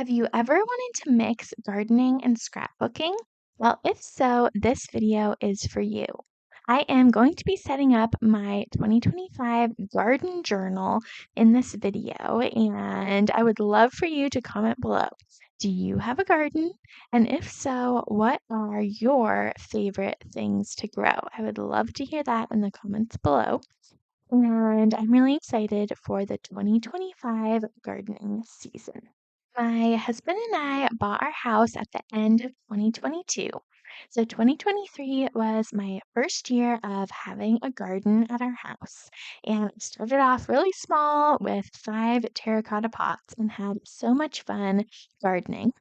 Have you ever wanted to mix gardening and scrapbooking? Well, if so, this video is for you. I am going to be setting up my 2025 garden journal in this video, and I would love for you to comment below. Do you have a garden? And if so, what are your favorite things to grow? I would love to hear that in the comments below. And I'm really excited for the 2025 gardening season. My husband and I bought our house at the end of 2022. So 2023 was my first year of having a garden at our house. And it started off really small with 5 terracotta pots and had so much fun gardening.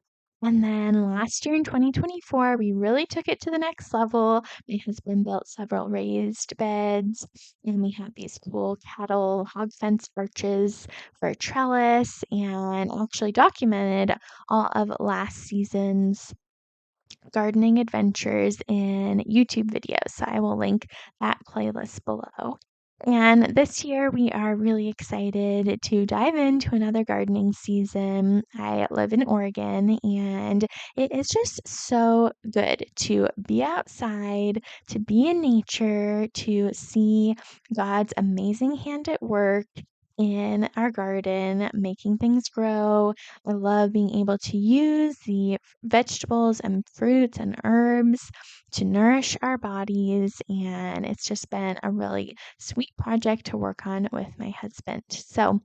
And then last year in 2024, we really took it to the next level. My husband built several raised beds, and we have these cool cattle hog fence arches for a trellis, and actually documented all of last season's gardening adventures in YouTube videos. So I will link that playlist below. And this year, we are really excited to dive into another gardening season. I live in Oregon, and it is just so good to be outside, to be in nature, to see God's amazing hand at work in our garden, making things grow. I love being able to use the vegetables and fruits and herbs to nourish our bodies, and it's just been a really sweet project to work on with my husband. So,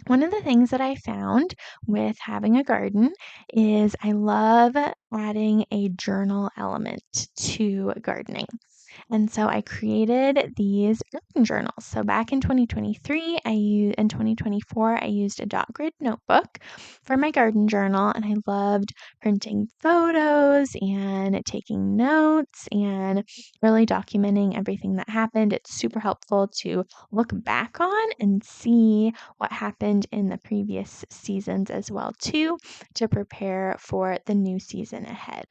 one of the things that I found with having a garden is I love adding a journal element to gardening. And so I created these garden journals. So back in 2023, in 2024, I used a dot grid notebook for my garden journal, and I loved printing photos and taking notes and really documenting everything that happened. It's super helpful to look back on and see what happened in the previous seasons as well too, to prepare for the new season ahead.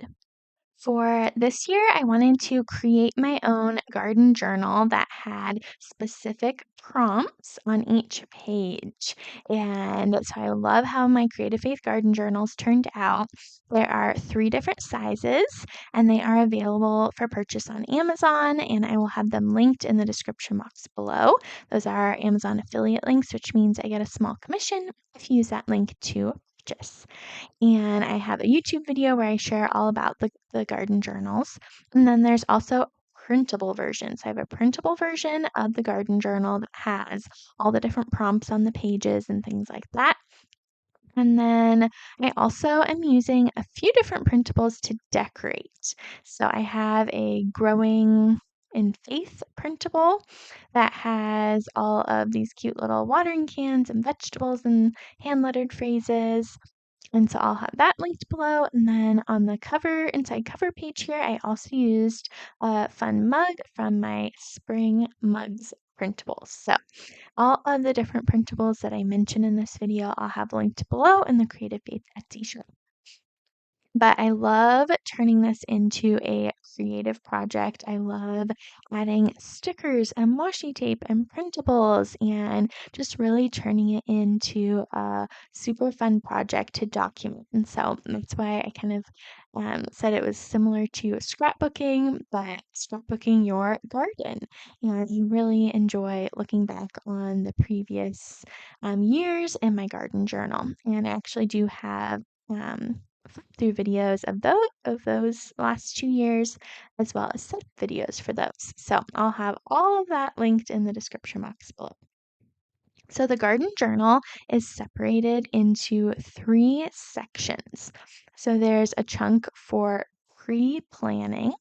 For this year, I wanted to create my own garden journal that had specific prompts on each page. And so I love how my Creative Faith garden journals turned out. There are 3 different sizes, and they are available for purchase on Amazon, and I will have them linked in the description box below. Those are Amazon affiliate links, which means I get a small commission if you use that link to purchase. And I have a YouTube video where I share all about the garden journals. And then there's also printable versions. I have a printable version of the garden journal that has all the different prompts on the pages and things like that. And then I also am using a few different printables to decorate. So I have a growing in faith printable that has all of these cute little watering cans and vegetables and hand lettered phrases. And so I'll have that linked below. And then on the inside cover page here, I also used a fun mug from my spring mugs printables. So all of the different printables that I mentioned in this video, I'll have linked below in the Creative Faith Etsy shop. But I love turning this into a creative project. I love adding stickers and washi tape and printables and just really turning it into a super fun project to document. And so that's why I kind of said it was similar to scrapbooking, but scrapbooking your garden. And I really enjoy looking back on the previous years in my garden journal. And I actually do have through videos of those last 2 years, as well as set videos for those. So I'll have all of that linked in the description box below. So the garden journal is separated into 3 sections. So there's a chunk for pre-planning,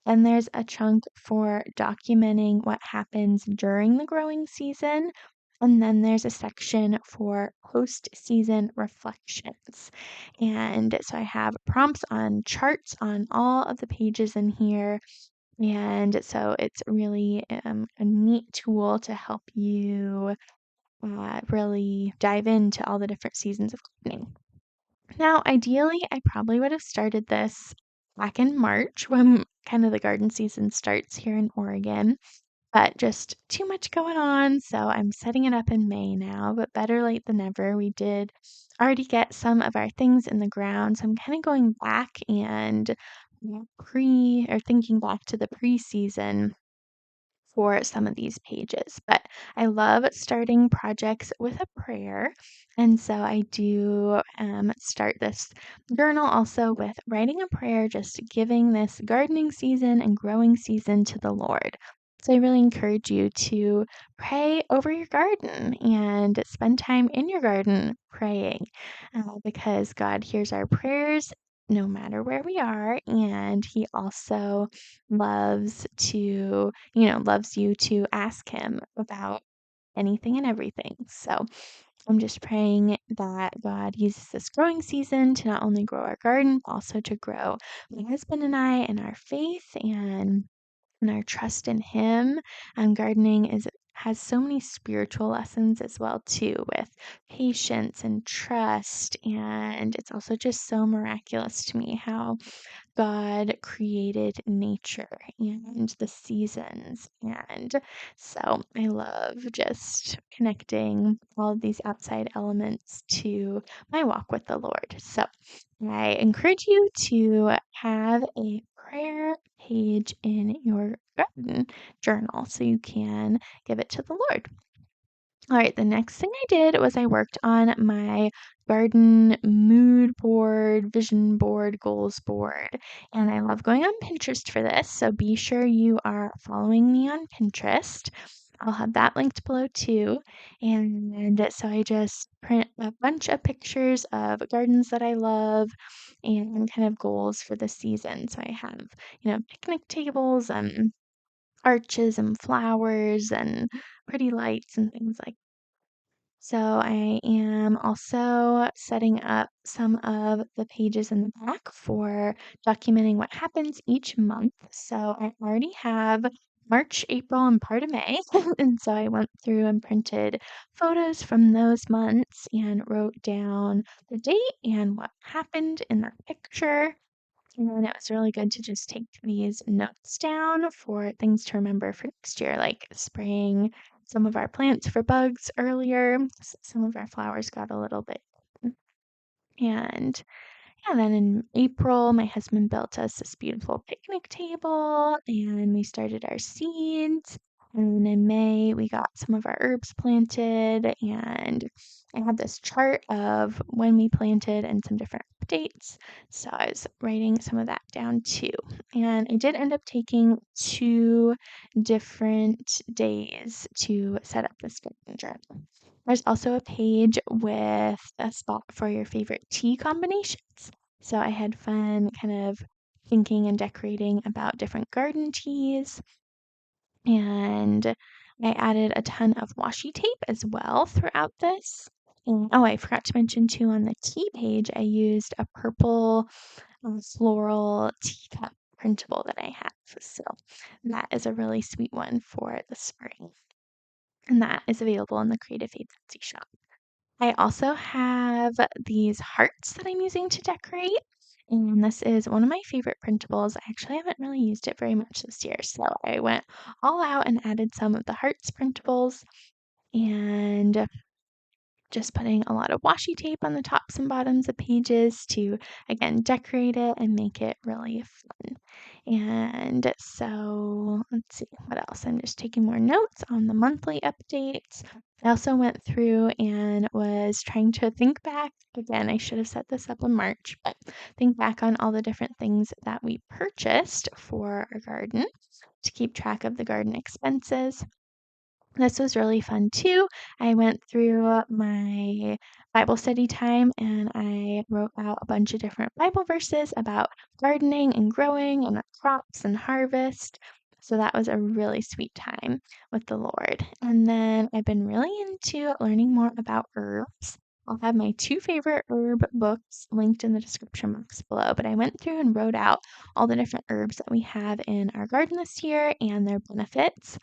and there's a chunk for documenting what happens during the growing season. And then there's a section for post-season reflections. And so I have prompts on charts on all of the pages in here. And so it's really a neat tool to help you really dive into all the different seasons of gardening. Now, ideally, I probably would have started this back in March when kind of the garden season starts here in Oregon. but just too much going on, so I'm setting it up in May now, but better late than never. We did already get some of our things in the ground, so I'm kinda going back and pre or thinking back to the preseason for some of these pages. But I love starting projects with a prayer. And so I do start this journal also with writing a prayer, just giving this gardening season and growing season to the Lord. So I really encourage you to pray over your garden and spend time in your garden praying because God hears our prayers no matter where we are. And He also loves to loves you to ask him about anything and everything. So I'm just praying that God uses this growing season to not only grow our garden, but also to grow my husband and I in our faith and our trust in him. Gardening is has so many spiritual lessons as well too, with patience and trust, and it's also just so miraculous to me how God created nature and the seasons. And so I love just connecting all of these outside elements to my walk with the Lord. So I encourage you to have a prayer page in your garden journal so you can give it to the Lord. All right, the next thing I did was I worked on my garden mood board, vision board, goals board, and I love going on Pinterest for this. So be sure you are following me on Pinterest. I'll have that linked below too. And so I just print a bunch of pictures of gardens that I love and kind of goals for the season. So I have, picnic tables and arches and flowers and pretty lights and things like so I am also setting up some of the pages in the back for documenting what happens each month. So I already have March, April, and part of May. And so I went through and printed photos from those months and wrote down the date and what happened in that picture. And it was really good to just take these notes down for things to remember for next year, like spraying some of our plants for bugs earlier. Some of our flowers got a little bit. And yeah, then in April, my husband built us this beautiful picnic table and we started our seeds. And then in May, we got some of our herbs planted. And I had this chart of when we planted and some different updates. So I was writing some of that down too. And I did end up taking 2 different days to set up this garden journal. There's also a page with a spot for your favorite tea combinations. So I had fun kind of thinking and decorating about different garden teas. And I added a ton of washi tape as well throughout this. And, oh, I forgot to mention too on the tea page, I used a purple floral teacup printable that I have. So that is a really sweet one for the spring. And that is available in the Creative Agency shop. I also have these hearts that I'm using to decorate. And this is one of my favorite printables. I actually haven't really used it very much this year, so I went all out and added some of the hearts printables and just putting a lot of washi tape on the tops and bottoms of pages to, again, decorate it and make it really fun. And so let's see what else. I'm just taking more notes on the monthly updates. I also went through and was trying to think back. Again, I should have set this up in March, but think back on all the different things that we purchased for our garden to keep track of the garden expenses. This was really fun too. I went through my Bible study time and I wrote out a bunch of different Bible verses about gardening and growing and crops and harvest. So that was a really sweet time with the Lord. And then I've been really into learning more about herbs. I'll have my 2 favorite herb books linked in the description box below, but I went through and wrote out all the different herbs that we have in our garden this year and their benefits.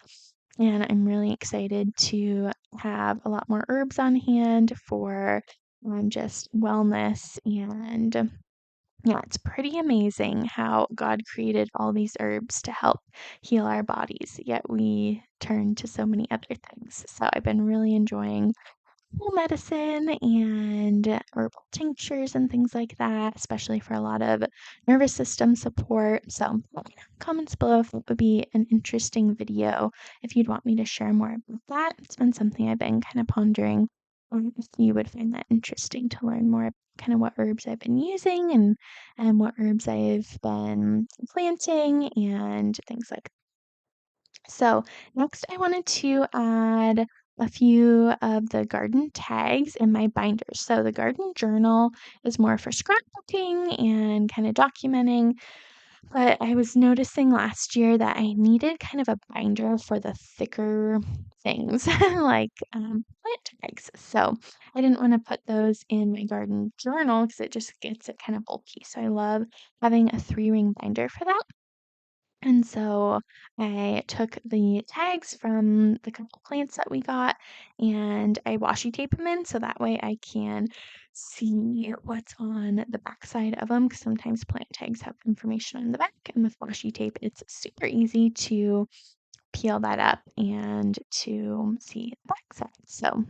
And I'm really excited to have a lot more herbs on hand for just wellness and Yeah, it's pretty amazing how God created all these herbs to help heal our bodies, yet we turn to so many other things. So I've been really enjoying full medicine and herbal tinctures and things like that, especially for a lot of nervous system support. So let me know in the comments below if it would be an interesting video if you'd want me to share more about that. It's been something I've been kind of pondering. If you would find that interesting to learn more about kind of what herbs I've been using and what herbs I've been planting and things like so next I wanted to add a few of the garden tags in my binders. So the garden journal is more for scrapbooking and kind of documenting, but I was noticing last year that I needed kind of a binder for the thicker things like plant tags. So I didn't want to put those in my garden journal because it just gets it kind of bulky. So I love having a 3-ring binder for that. And so I took the tags from the couple plants that we got and I washi tape them in so that way I can see what's on the back side of them because sometimes plant tags have information on the back and with washi tape it's super easy to peel that up and to see the back side. So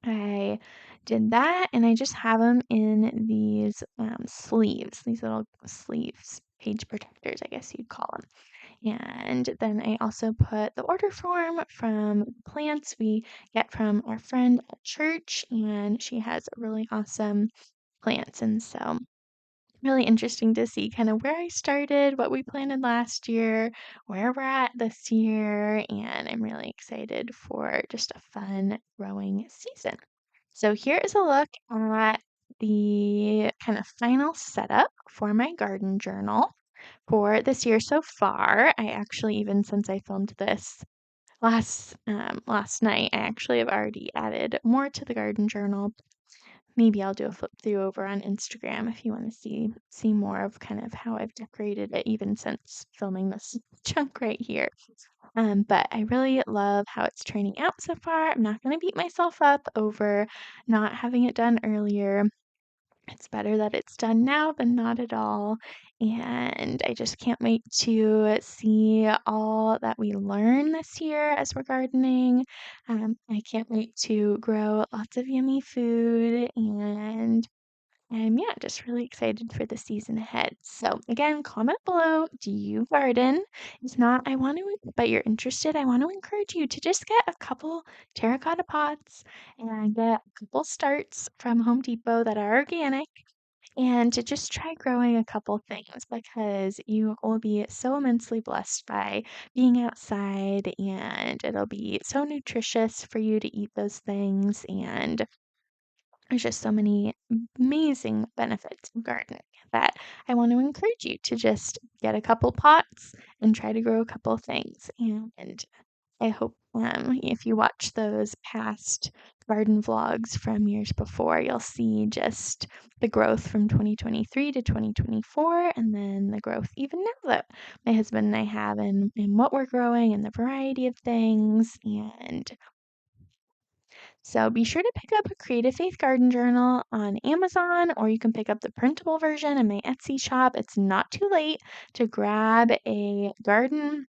I did that and I just have them in these sleeves, these little sleeves, page protectors, I guess you'd call them. And then I also put the order form from plants we get from our friend at church, and she has really awesome plants. And so, really interesting to see kind of where I started, what we planted last year, where we're at this year, and I'm really excited for just a fun growing season. So, here is a look at the kind of final setup for my garden journal for this year so far. I actually, even since I filmed this last night, I actually have already added more to the garden journal. Maybe I'll do a flip through over on Instagram if you want to see more of kind of how I've decorated it even since filming this chunk right here. But I really love how it's turning out so far. I'm not going to beat myself up over not having it done earlier. It's better that it's done now than not at all. And I just can't wait to see all that we learn this year as we're gardening. I can't wait to grow lots of yummy food and yeah, just really excited for the season ahead. So again, comment below, do you garden? If not, but you're interested, I want to encourage you to just get a couple terracotta pots and get a couple starts from Home Depot that are organic and to just try growing a couple things because you will be so immensely blessed by being outside and it'll be so nutritious for you to eat those things and there's just so many amazing benefits of gardening that I want to encourage you to just get a couple pots and try to grow a couple things. And I hope if you watch those past garden vlogs from years before, you'll see just the growth from 2023 to 2024, and then the growth even now that my husband and I have in what we're growing and the variety of things. And so be sure to pick up a Creative Faith Garden Journal on Amazon, or you can pick up the printable version in my Etsy shop. It's not too late to grab a garden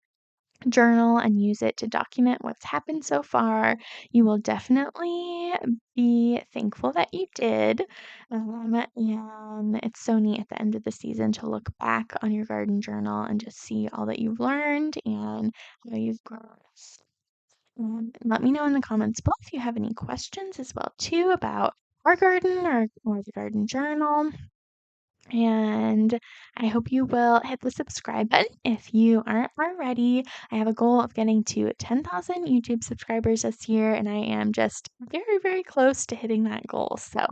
journal and use it to document what's happened so far. You will definitely be thankful that you did. And it's so neat at the end of the season to look back on your garden journal and just see all that you've learned and how you've grown. Let me know in the comments below if you have any questions as well too about our garden or the garden journal. And I hope you will hit the subscribe button if you aren't already. I have a goal of getting to 10,000 YouTube subscribers this year, and I am just very, very close to hitting that goal. So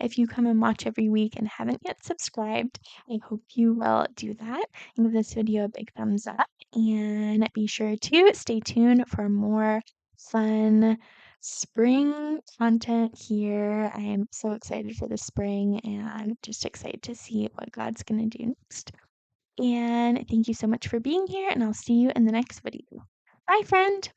if you come and watch every week and haven't yet subscribed, I hope you will do that and give this video a big thumbs up. And be sure to stay tuned for more fun spring content here. I am so excited for the spring and I'm just excited to see what God's going to do next. And thank you so much for being here, and I'll see you in the next video. Bye, friend.